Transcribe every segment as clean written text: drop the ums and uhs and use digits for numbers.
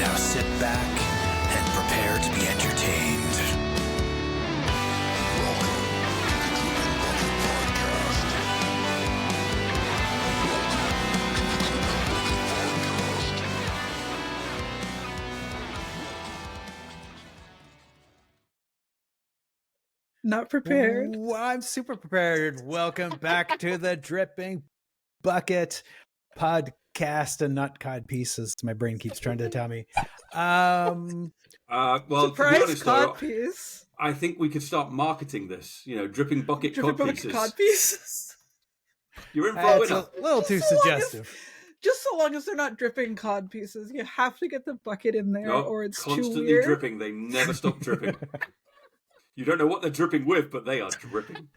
Now sit back and prepare to be entertained. Not prepared. Ooh, I'm super prepared. Welcome back to the Dripping Bucket podcast and not cod pieces. My brain keeps trying to tell me. Well, Surprise to be honest, cod though, piece. I think we could start marketing this. Dripping bucket Dripping cod bucket pieces. cod pieces. You're in for a It's winner. a little too So long suggestive. Just so long as they're not dripping cod pieces, you have to get the bucket in there, No, or it's constantly too weird. dripping. They never stop dripping. You don't know what they're dripping with, but they are dripping.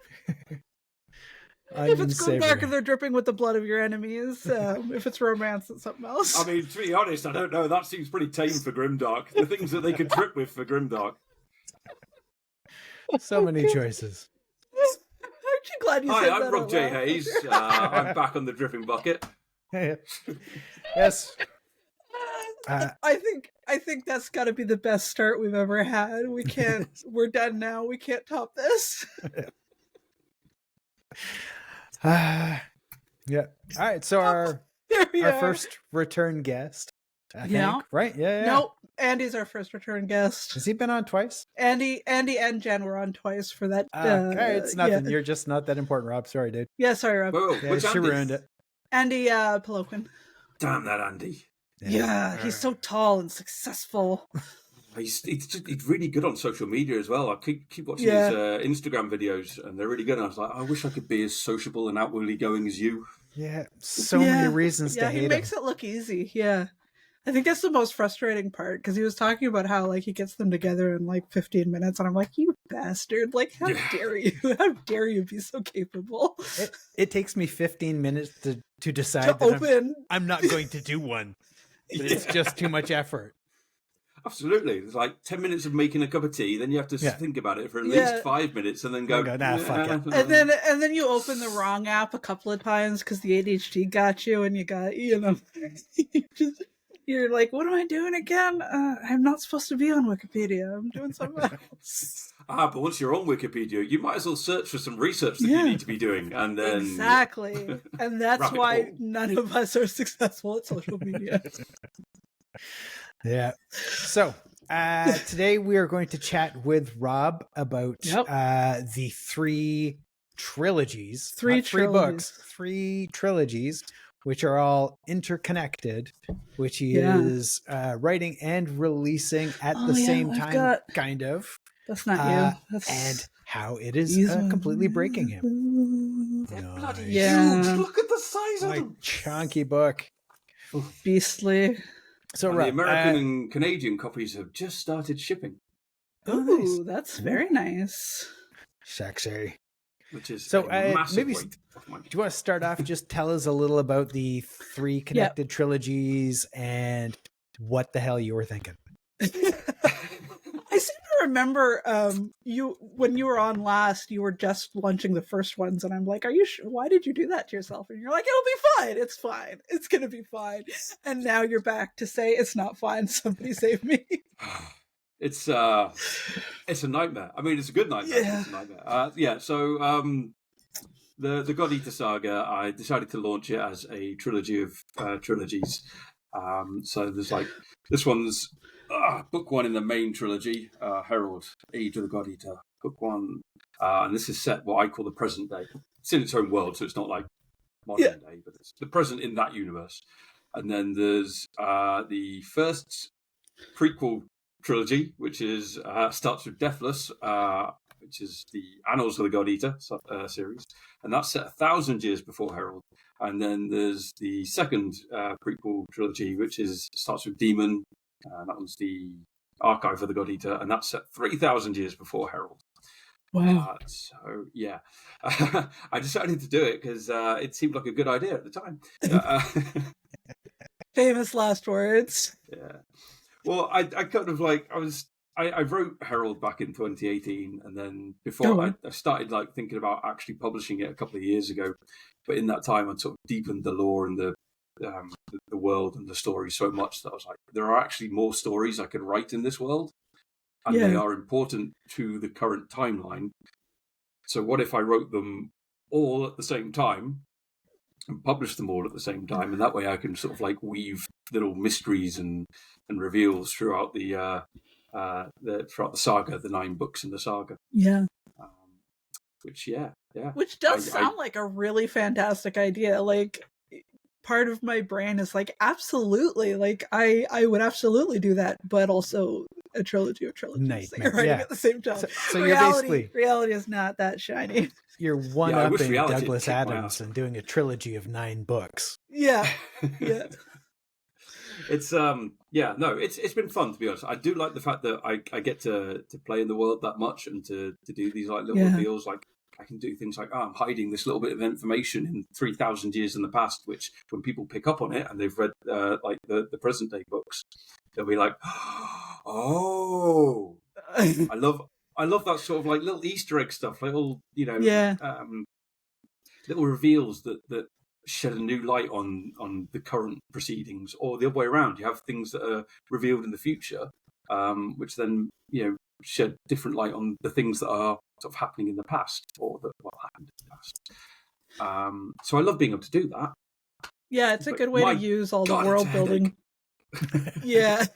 If it's grimdark Unsavory. and they're dripping with the blood of your enemies, if it's romance, it's something else. I mean, to be honest, I don't know. That seems pretty tame for Grimdark. The things that they could drip with for Grimdark. So many choices. Aren't you glad you said Hi, that I'm Rob out J. loud? Hayes. I'm back on the Dripping Bucket. Yes. I think that's got to be the best start we've ever had. We can't. We're done now. We can't top this. Yeah. All right. So our Here we are. first return guest. I think, Yeah. right? Yeah. Nope. Andy's our first return guest. Has he been on twice? Andy, and Jen were on twice for that. Okay, it's nothing. Yeah. You're just not that important, Rob. Sorry, dude. Yeah, sorry, Rob. Whoa, Yeah, which she Andy? ruined it. Andy Peloquin. Damn that Andy. Yeah, he's so tall and successful. He's really good on social media as well. I keep watching Yeah. his Instagram videos, and they're really good. And I was like, I wish I could be as sociable and outwardly going as you. Yeah, so many reasons to Yeah, hate he makes him. it look easy. Yeah. I think that's the most frustrating part, because he was talking about how he gets them together in 15 minutes, and I'm like, you bastard! How dare you? How dare you be so capable? It takes me 15 minutes to decide To that open. I'm not going to do one. It's just too much effort. Absolutely. It's like 10 minutes of making a cup of tea, then you have to think about it for at Yeah. least 5 minutes, and then go, Nah, fuck it. And then you open the wrong app a couple of times because the ADHD got you, and you got you're like, what am I doing again? I'm not supposed to be on Wikipedia. I'm doing something else. But once you're on Wikipedia, you might as well search for some research that you need to be doing, and then Exactly. And that's Rabbit why hole. none of us are successful at social media. Yeah. So today we are going to chat with Rob about the three trilogies. Three not three trilogies. books, three trilogies, which are all interconnected, which he is writing and releasing at the same time, kind of. That's not you. That's... And how it is completely breaking him. they're bloody Yeah. huge. Look at the size of My them. chunky book. Beastly. So And the Rob, American and Canadian copies have just started shipping, Ooh, that's very nice. sexy. which is So, a massive maybe weight off my Do you want to start off? Just tell us a little about the three connected trilogies and what the hell you were thinking. I seem to remember you when you were on last, you were just launching the first ones, and I'm like, "Are you? Why did you do that to yourself?" And you're like, "It'll be fine. It's fine. It's gonna be fine." And now you're back to say it's not fine. Somebody save me. It's a nightmare. I mean, it's a good nightmare. Yeah. It's a nightmare. So the God Eater saga, I decided to launch it as a trilogy of trilogies. So there's this one's book one in the main trilogy, Herald, Age of the God Eater, book one, and this is set what I call the present day. It's in its own world, so it's not like modern day, but it's the present in that universe. And then there's the first prequel trilogy, which is starts with Deathless, which is the Annals of the God Eater series, and that's set 1,000 years before Herald. And then there's the second prequel trilogy, which starts with Demon, and that one's the Archive of the God Eater, and that's set 3,000 years before Herald. Wow. So yeah, I decided to do it because it seemed like a good idea at the time. Famous last words. Yeah. Well, I kind of I wrote Herald back in 2018, and then before I started thinking about actually publishing it a couple of years ago. But in that time, I sort of deepened the lore and the the world and the story so much that I was like, there are actually more stories I could write in this world, and they are important to the current timeline. So what if I wrote them all at the same time and published them all at the same time, and that way I can sort of like weave little mysteries and reveals throughout the saga, the 9 books in the saga. Yeah. Which does sound like a really fantastic idea. Like, part of my brain is like, absolutely, like I would absolutely do that, but also a trilogy of trilogies that you're writing at the same time. So reality is not that shiny. You're one-upping Douglas Adams and doing a trilogy of 9 books. Yeah. It's it's been fun, to be honest. I do like the fact that I get to play in the world that much and to do these like little reveals. Like, I can do things like, I'm hiding this little bit of information in 3,000 years in the past, which when people pick up on it and they've read like the present day books, they'll be like, oh, I love that sort of like little Easter egg stuff, little little reveals that shed a new light on the current proceedings, or the other way around. You have things that are revealed in the future, which then shed different light on the things that are sort of happening in the past, or that happened in the past. So I love being able to do that. Yeah, it's a good way to use all the world building. Yeah.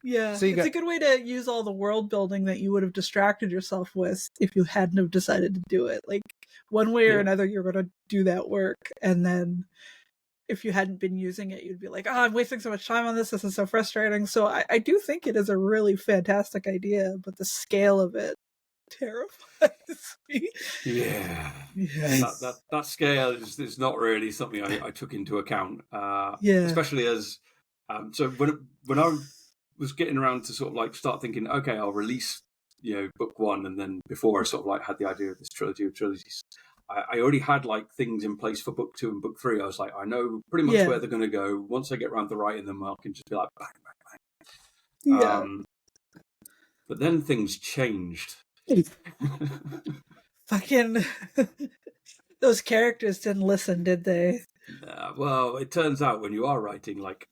Yeah, so it's a good way to use all the world building that you would have distracted yourself with if you hadn't have decided to do it. Like, one way or another, you're going to do that work, and then if you hadn't been using it, you'd be like, oh, I'm wasting so much time on this. This is so frustrating. So I do think it is a really fantastic idea, but the scale of it terrifies me. Yeah. Yes. That scale is not really something I took into account. Especially as so when I was getting around to sort of like start thinking, okay, I'll release book 1, and then before I sort of like had the idea of this trilogy of trilogies, I already had like things in place for book 2 and book 3. I was like, I know pretty much where they're going to go. Once I get around to writing them, I can just be like, bang, bang, bang. But then things changed. Fucking those characters didn't listen, did they? Well, it turns out when you are writing like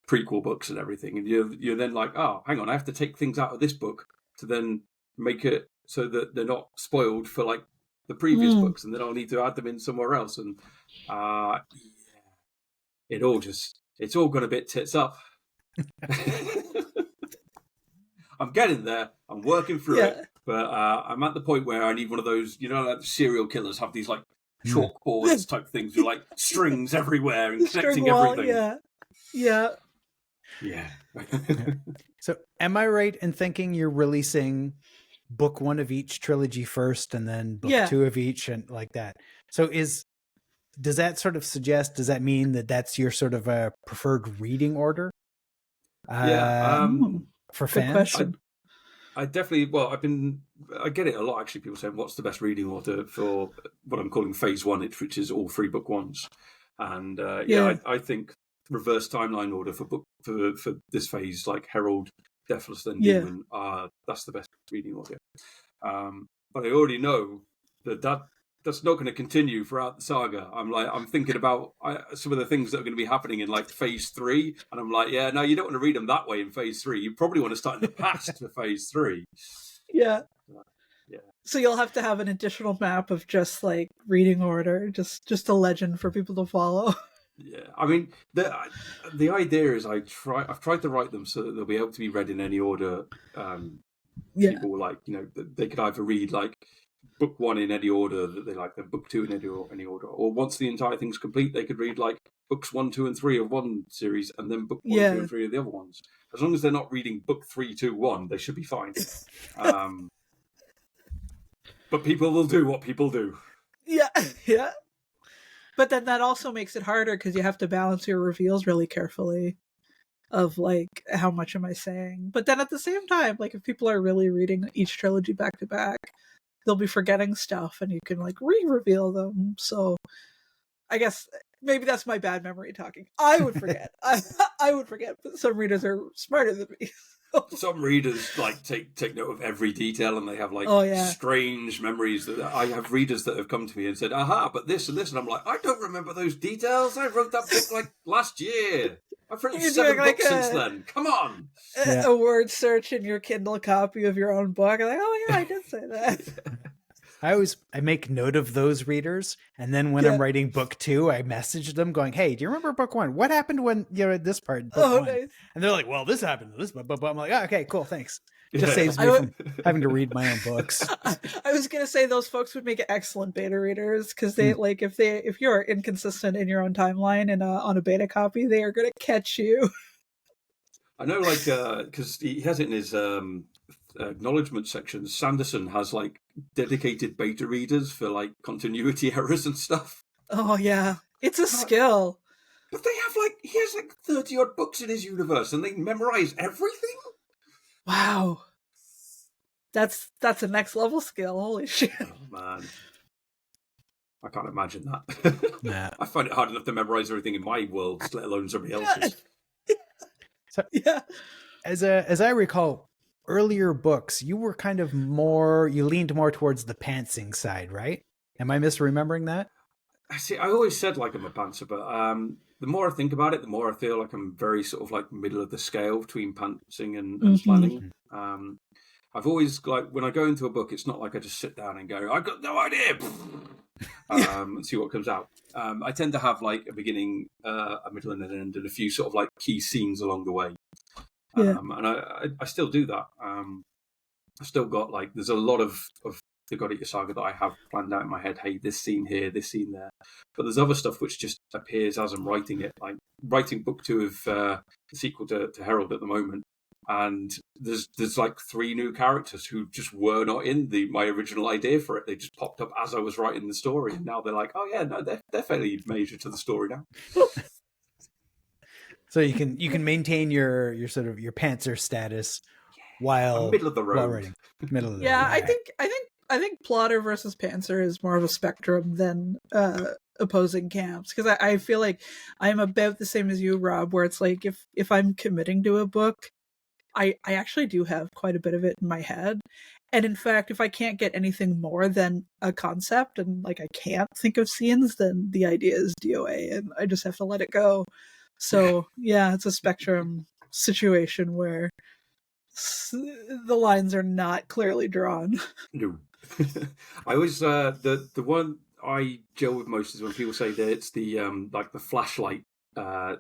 prequel books and everything, and you're then like, oh, hang on, I have to take things out of this book to then make it so that they're not spoiled for like the previous books, and then I'll need to add them in somewhere else, and it's all gone a bit tits up. I'm getting there. I'm working through it, but I'm at the point where I need one of those, like the serial killers have these like chalkboards type things with like strings everywhere and connecting everything. Yeah. So am I right in thinking you're releasing book 1 of each trilogy first, and then book 2 of each, and like that? So does that mean that that's your sort of a preferred reading order? For fans? I definitely, I get it a lot actually, people saying what's the best reading order for what I'm calling phase 1, which is all 3 book 1s. And I think reverse timeline order for this phase, like Herald, Deathless, then Demon, that's the best reading order. But I already know that's not going to continue throughout the saga. I'm thinking about some of the things that are going to be happening in like phase 3, and I'm like, no, you don't want to read them that way in phase 3. You probably want to start in the past for phase 3. Yeah. So you'll have to have an additional map of just like reading order, just a legend for people to follow. Yeah, I mean the idea is I've tried to write them so that they'll be able to be read in any order. People like they could either read like book 1 in any order that they like, then book 2 in any order, or once the entire thing's complete, they could read like books 1, 2, and 3 of one series, and then book 1, 2, and 3 of the other ones. As long as they're not reading book 3, 2, 1, they should be fine. But people will do what people do. Yeah. But then that also makes it harder because you have to balance your reveals really carefully of like, how much am I saying? But then at the same time, like if people are really reading each trilogy back to back, they'll be forgetting stuff and you can like re-reveal them. So I guess maybe that's my bad memory talking. I would forget. I would forget, but some readers are smarter than me. Some readers like take note of every detail, and they have like strange memories. That I have readers that have come to me and said, "Aha, but this and this," and I'm like, I don't remember those details. I wrote that book like last year. I've written 7 books since then. Come on. A word search in your Kindle copy of your own book. I'm like, oh yeah, I did say that. I make note of those readers, and then when I'm writing book 2, I message them going, "Hey, do you remember book 1? What happened when you're at this part?" Book 1? Nice. And they're like, "Well, this happened to this," but I'm like, "Oh, okay, cool, thanks." It just saves me from having to read my own books. I was gonna say those folks would make excellent beta readers because they like if you're inconsistent in your own timeline and on a beta copy, they are gonna catch you. I know, like, because he has it in his acknowledgement section. Sanderson has like dedicated beta readers for like continuity errors and stuff. Oh yeah, it's a skill. But they have like he has like 30 odd books in his universe, and they memorize everything. Wow, that's a next level skill. Holy shit! Oh man, I can't imagine that. Yeah. I find it hard enough to memorize everything in my world, let alone somebody else's. So, as I recall, earlier books, you were kind of you leaned more towards the pantsing side, right? Am I misremembering that? See, I always said like I'm a pantser, but the more I think about it, the more I feel like I'm very sort of like middle of the scale between pantsing and planning. I've always like when I go into a book, it's not like I just sit down and go, I've got no idea, and see what comes out. I tend to have like a beginning, a middle, and an end, and a few sort of like key scenes along the way. And I still do that. I still got like there's a lot of the God Eater Saga that I have planned out in my head. Hey, this scene here, this scene there. But there's other stuff which just appears as I'm writing it. Like writing book 2 of the sequel to Herald at the moment, and there's like 3 new characters who just were not in my original idea for it. They just popped up as I was writing the story, and now they're like, oh yeah, no, they're fairly major to the story now. So you can maintain your sort of your pantser status while middle of the road. Writing. Middle of the road. I think plotter versus pantser is more of a spectrum than opposing camps, because I feel like I'm about the same as you, Rob, where it's like if I'm committing to a book, I actually do have quite a bit of it in my head. And in fact, if I can't get anything more than a concept and like I can't think of scenes, then the idea is DOA and I just have to let it go. So yeah, it's a spectrum situation where the lines are not clearly drawn. No. I always the one I deal with most is when people say that it's the like the flashlight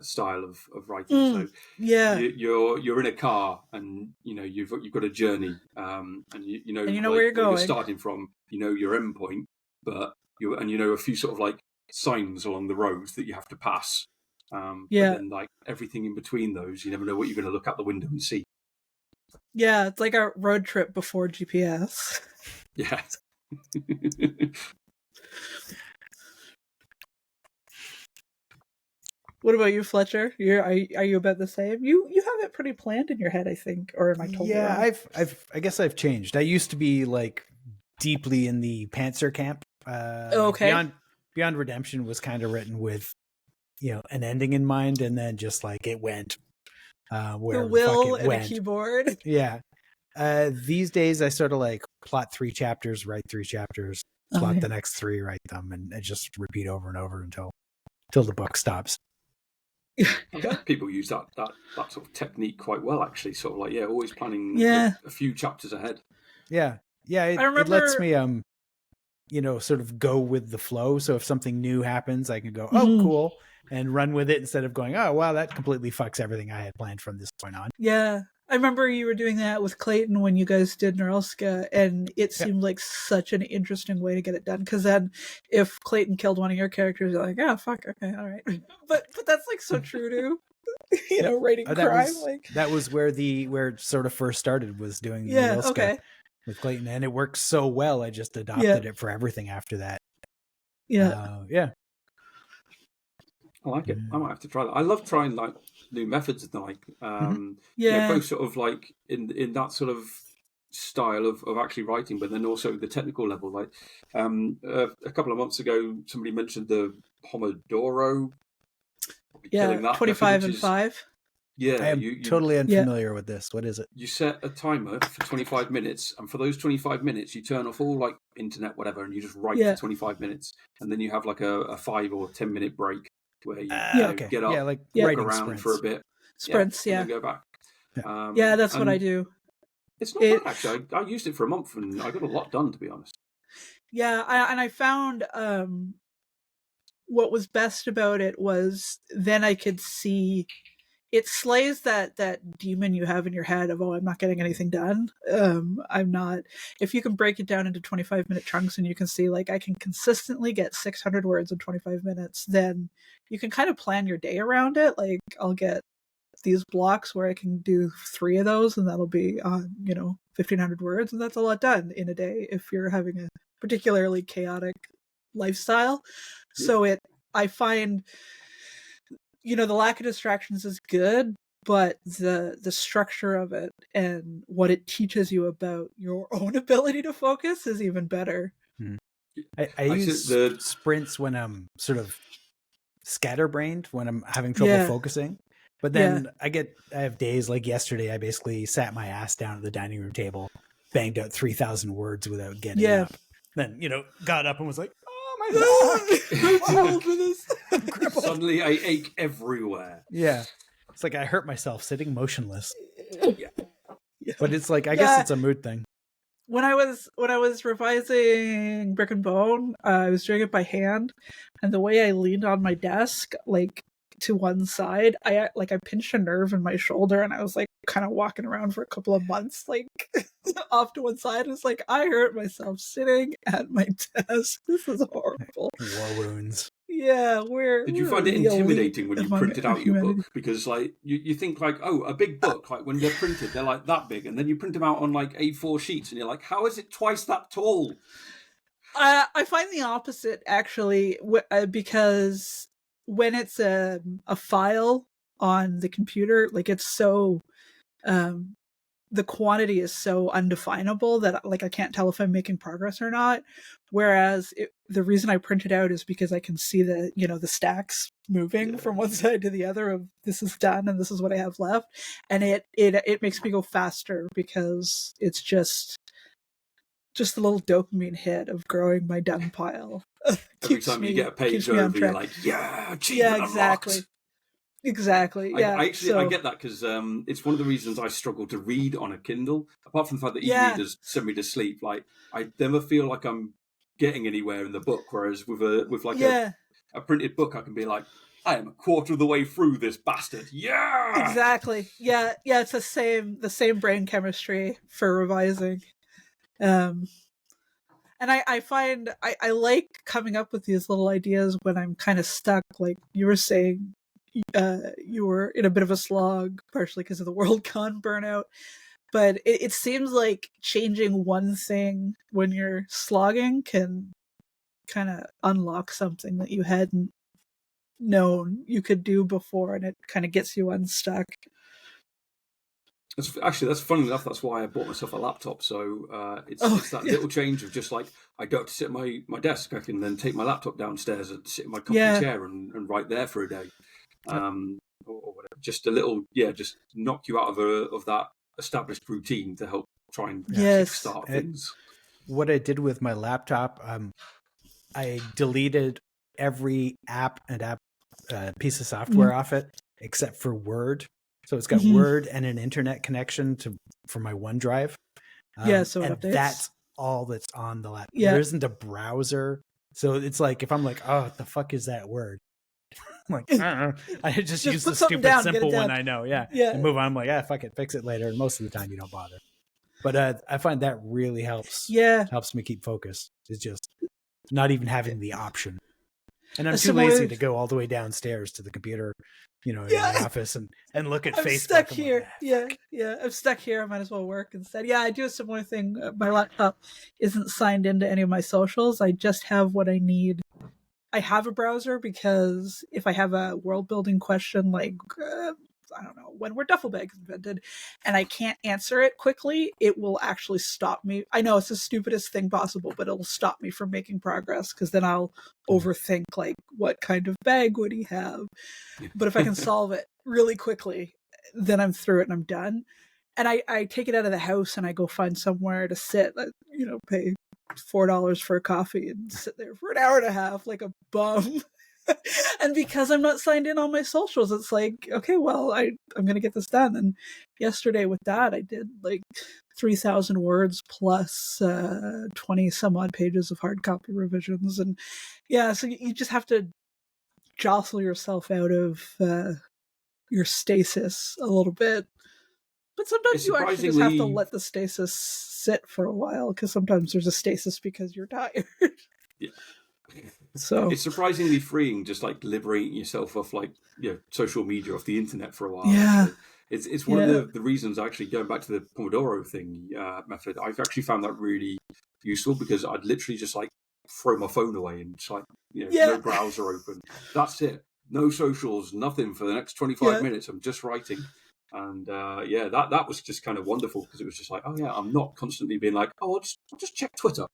style of writing. So you're in a car and you know you've got a journey and you know like, where you're going. You're starting from, you know your end point, but you know a few sort of like signs along the roads that you have to pass. But then like everything in between those, you never know what you're going to look out the window and see. Yeah, it's like a road trip before GPS. Yeah. What about you, Fletcher? Are you about the same? You have it pretty planned in your head, I think, or am I told? Yeah, I guess I've changed. I used to be like deeply in the pantser camp. Okay. Beyond Redemption was kind of written with, you know, an ending in mind, and then just like it went. Where the will and a keyboard. Yeah. These days I sort of like plot 3 chapters, write 3 chapters, plot the next 3, write them, and just repeat over and over until the book stops. People use that sort of technique quite well, actually. Sort of like always planning a few chapters ahead. Yeah. It lets me you know, sort of go with the flow. So if something new happens, I can go, oh, cool, and run with it instead of going, oh, wow, that completely fucks everything I had planned from this point on. Yeah. I remember you were doing that with Clayton when you guys did Norelska, and it seemed like such an interesting way to get it done. Because then, if Clayton killed one of your characters, you're like, "Oh fuck, okay, all right." But that's like so true to, you know, writing crime. That was where it sort of first started, was doing the Norelska with Clayton, and it worked so well. I just adopted it for everything after that. Yeah. I like it. I might have to try that. I love trying like new methods, like both sort of like in that sort of style of actually writing, but then also the technical level. Like a couple of months ago, somebody mentioned the Pomodoro. 25 and 5. Yeah, I am totally unfamiliar with this. What is it? You set a timer for 25 minutes, and for those 25 minutes, you turn off all like internet, whatever, and you just write for 25 minutes, and then you have like a 5 or 10 minute break where you, get up, like walk around for a bit, sprints, and then go back. That's what I do. It's not bad actually. I used it for a month, and I got a lot done, to be honest. Yeah, I found what was best about it was then I could see it slays that demon you have in your head of, I'm not getting anything done. I'm not. If you can break it down into 25-minute chunks and you can see like I can consistently get 600 words in 25 minutes, then you can kind of plan your day around it. Like I'll get these blocks where I can do 3 of those, and that'll be on 1,500 words, and that's a lot done in a day if you're having a particularly chaotic lifestyle. So I find the lack of distractions is good, but the structure of it and what it teaches you about your own ability to focus is even better. I use the sprints when I'm sort of scatterbrained, when I'm having trouble focusing. But then I have days like yesterday, I basically sat my ass down at the dining room table, banged out 3,000 words without getting up. Then, got up and was like, oh my back. Suddenly I ache everywhere. Yeah. It's like I hurt myself sitting motionless. But it's like, I guess it's a mood thing. When I was revising Brick and Bone, I was doing it by hand, and the way I leaned on my desk, like to one side, I pinched a nerve in my shoulder, and I was like kind of walking around for a couple of months, like off to one side. It's like I hurt myself sitting at my desk. This is horrible. War wounds. Yeah, Did you find it intimidating when you printed out your book? Because like you think like, a big book, like when they're printed, they're like that big, and then you print them out on like A4 sheets, and you're like, how is it twice that tall? I find the opposite actually, because when it's a file on the computer, like it's so the quantity is so undefinable that like I can't tell if I'm making progress or not. Whereas the reason I print it out is because I can see the the stacks moving from one side to the other of this is done and this is what I have left, and it makes me go faster because it's just a little dopamine hit of growing my done pile. Every time you get a page over, you're like, Exactly. Yeah, I get that because it's one of the reasons I struggle to read on a Kindle. Apart from the fact that e-readers send me to sleep, like I never feel like I'm getting anywhere in the book. Whereas with a printed book, I can be like, I am a quarter of the way through this bastard. Yeah, exactly. Yeah. It's the same brain chemistry for revising. And I find I like coming up with these little ideas when I'm kind of stuck. Like you were saying, you were in a bit of a slog, partially because of the Worldcon burnout. But it seems like changing one thing when you're slogging can kind of unlock something that you hadn't known you could do before, and it kind of gets you unstuck. That's funny enough. That's why I bought myself a laptop. So it's that little change of just like I go to sit at my desk. I can then take my laptop downstairs and sit in my comfy chair and write there for a day, or whatever. Just a little, just knock you out of that established routine to help try and start things. What I did with my laptop, I deleted every app and piece of software off it except for Word. So it's got Word and an internet connection for my OneDrive. So and updates. That's all that's on the laptop. There isn't a browser. So it's like, if I'm like, oh, what the fuck is that word? I'm like, I just use the stupid simple one I know. And move on. I'm like, fuck it, fix it later. And most of the time you don't bother. But I find that really helps. Helps me keep focused. It's just not even having the option. And I'm too lazy to go all the way downstairs to the computer, in my office and look at Facebook. I'm stuck here. I'm stuck here. I might as well work instead. I do a similar thing. My laptop isn't signed into any of my socials. I just have what I need. I have a browser because if I have a world building question, like, I don't know, when were duffel bags invented, and I can't answer it quickly, it will actually stop me. I know it's the stupidest thing possible, but it'll stop me from making progress because then I'll overthink, like, what kind of bag would he have? But if I can solve it really quickly, then I'm through it and I'm done. And I take it out of the house and I go find somewhere to sit, pay $4 for a coffee and sit there for an hour and a half like a bum. And because I'm not signed in on my socials, it's like, okay, well, I'm going to get this done. And yesterday with that, I did like 3,000 words plus 20 some odd pages of hard copy revisions. And yeah, so you just have to jostle yourself out of your stasis a little bit. But sometimes you actually just have to let the stasis sit for a while, because sometimes there's a stasis because you're tired. Yeah. So it's surprisingly freeing, just like liberating yourself off social media, off the internet for a while. Yeah. Actually. It's one of the reasons, actually, going back to the Pomodoro thing method, I've actually found that really useful, because I'd literally just like throw my phone away and just like, no browser open. That's it. No socials, nothing for the next 25 minutes. I'm just writing. And that was just kind of wonderful, because it was just like, oh yeah, I'm not constantly being like, oh, I'll just check Twitter.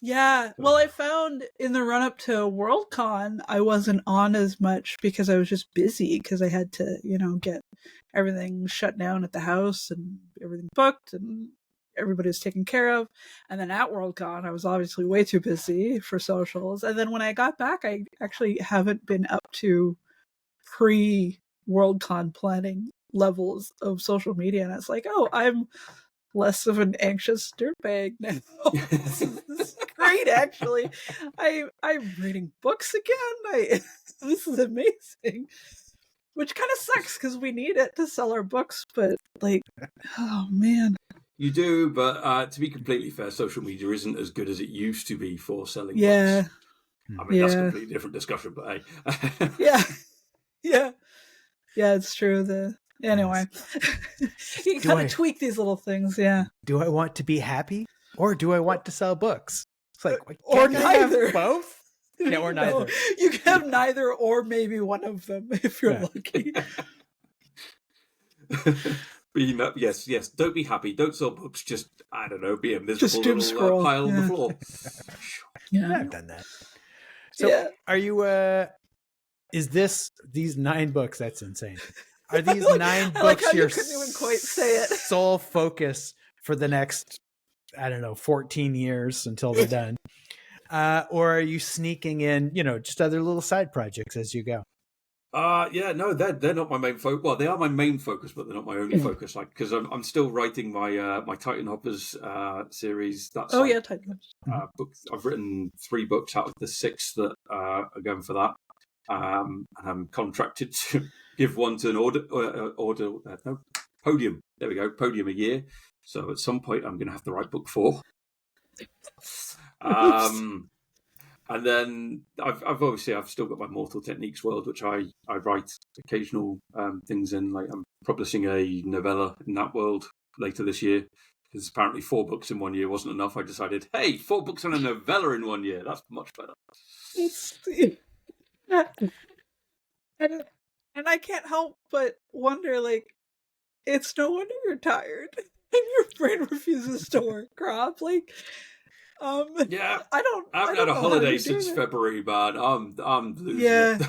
Yeah, well, I found in the run-up to Worldcon, I wasn't on as much because I was just busy, because I had to, get everything shut down at the house and everything booked and everybody was taken care of. And then at Worldcon, I was obviously way too busy for socials. And then when I got back, I actually haven't been up to pre-Worldcon planning levels of social media. And it's like, oh, I'm less of an anxious dirtbag now. This is great, actually. I'm reading books again. This is amazing. Which kind of sucks, because we need it to sell our books, but like, oh man. You do, but to be completely fair, social media isn't as good as it used to be for selling books. I mean, that's a completely different discussion, but hey. Yeah, it's true. Anyway, you gotta tweak these little things. Yeah. Do I want to be happy, or do I want to sell books? It's like, or neither. Both. Yeah, or neither. No, you can have neither, or maybe one of them if you're lucky. Yes. Don't be happy. Don't sell books. Just, I don't know, be a miserable little pile on the floor. Yeah, I've done that. So, are you? Is these 9 books? That's insane. Are these 9 books like how your you couldn't even quite say it. Sole focus for the next, 14 years until they're done? Or are you sneaking in, just other little side projects as you go? No, they're not my main focus. Well, they are my main focus, but they're not my only focus. Like, because I'm still writing my my Titan Hoppers series. That's Titan Hoppers. Books. I've written 3 books out of the 6 that are going for that. And I'm contracted to give one to an Podium. There we go, Podium a year. So at some point, I'm going to have to write book 4. And then I've still got my Mortal Techniques world, which I write occasional things in. Like, I'm publishing a novella in that world later this year, because apparently 4 books in 1 year wasn't enough. I decided, hey, 4 books and a novella in 1 year. That's much better. And I can't help but wonder, like, it's no wonder you're tired and your brain refuses to work, Rob. Like, I haven't had a holiday since February, man. I'm losing it.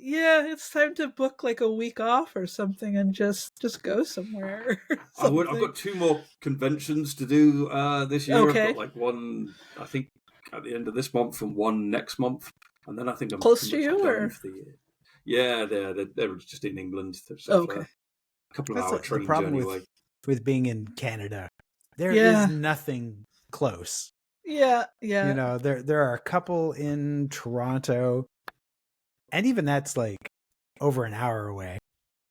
Yeah, it's time to book like a week off or something and just go somewhere. I've got 2 more conventions to do this year. Okay. I've got like one, I think, at the end of this month and one next month, and then I think I'm close to you, or for the year. Yeah, they're just in England. Okay. A couple of hour train journey away. With being in Canada, there is nothing close. Yeah. There are a couple in Toronto, and even that's like over an hour away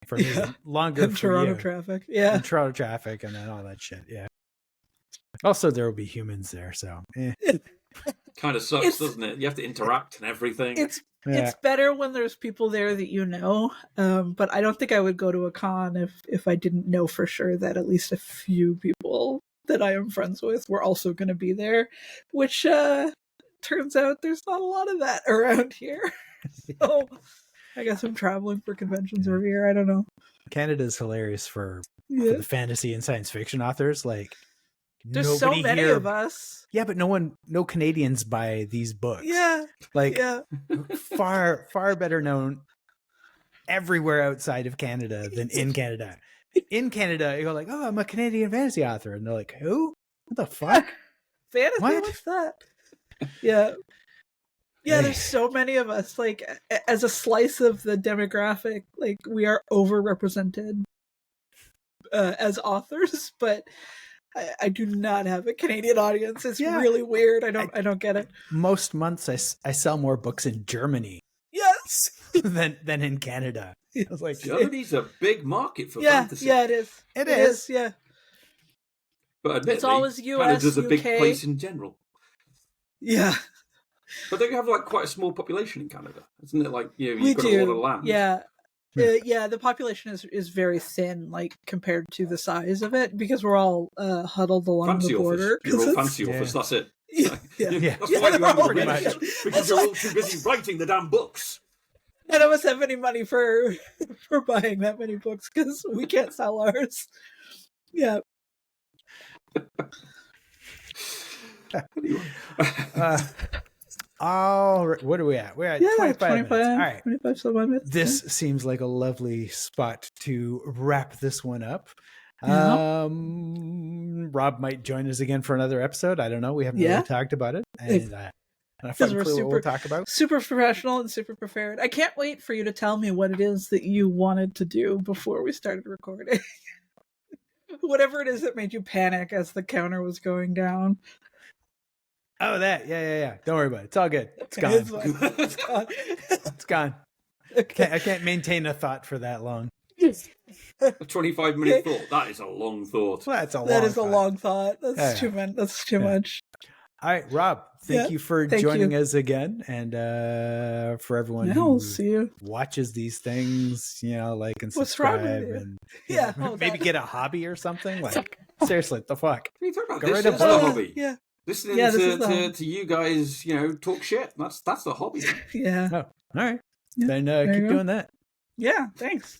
for me. Longer in Toronto traffic. Yeah. In Toronto traffic, and then all that shit. Yeah. Also, there will be humans there, so. Kind of sucks, doesn't it? You have to interact and everything. It's better when there's people there that you know, but I don't think I would go to a con if I didn't know for sure that at least a few people that I am friends with were also going to be there, which turns out there's not a lot of that around here. So I guess I'm traveling for conventions every year. I don't know. Canada's hilarious for the fantasy and science fiction authors. Like, there's so many of us. Yeah, but no Canadians buy these books. Yeah. Like, far better known everywhere outside of Canada than in Canada. In Canada, you go like, oh, I'm a Canadian fantasy author. And they're like, who? What the fuck? Fantasy? What? What's that? Yeah. Yeah, there's so many of us. Like, as a slice of the demographic, like, we are overrepresented as authors, but I do not have a Canadian audience. It's really weird. I don't get it. Most months I sell more books in Germany Yes. than in Canada. I was like, Germany's a big market for fantasy. Yeah, it is. It is. Yeah. But admittedly, It's always US, Canada's a big UK. place in general. Yeah. But they have like quite a small population in Canada, isn't it? Like, you know, We you've got do. a lot of land. Yeah. Yeah, the population is very thin, like, compared to the size of it, because we're all huddled along Fancy the border. office. You're all fancy office, that's it. Yeah. That's why you haven't pretty read much. it, because you're all too busy writing the damn books. None of us have any money for buying that many books because we can't sell ours. Yeah. Anyway. all right, what are we at? We're at 25 minutes. All right. 25 some odd minutes. This seems like a lovely spot to wrap this one up. Yeah. Rob might join us again for another episode. I don't know. We haven't really talked about it. And I Because have we're clue what super, we'll talk about. super professional and super prepared. I can't wait for you to tell me what it is that you wanted to do before we started recording. Whatever it is that made you panic as the counter was going down. Oh, that. Yeah. Don't worry about it. It's all good. It's gone. It's fine. It's gone. It's gone. Okay. I can't maintain a thought for that long. A 25-minute thought. That is a long thought. Well, that's a long That is a thought. long thought. That's too much. That's too much. All right, Rob, thank you for joining us again. And for everyone who see you. watches these things, like and What's wrong subscribe with you? and Yeah. maybe get a hobby or something. Like, seriously, what the fuck? What are you talking about? Go This right is up the there. hobby. Yeah. Listening Yeah, this is the hobby. to you guys, talk shit. That's the hobby. Yeah. Oh, all right. Yeah, Then there keep you go. doing that. Yeah. Thanks.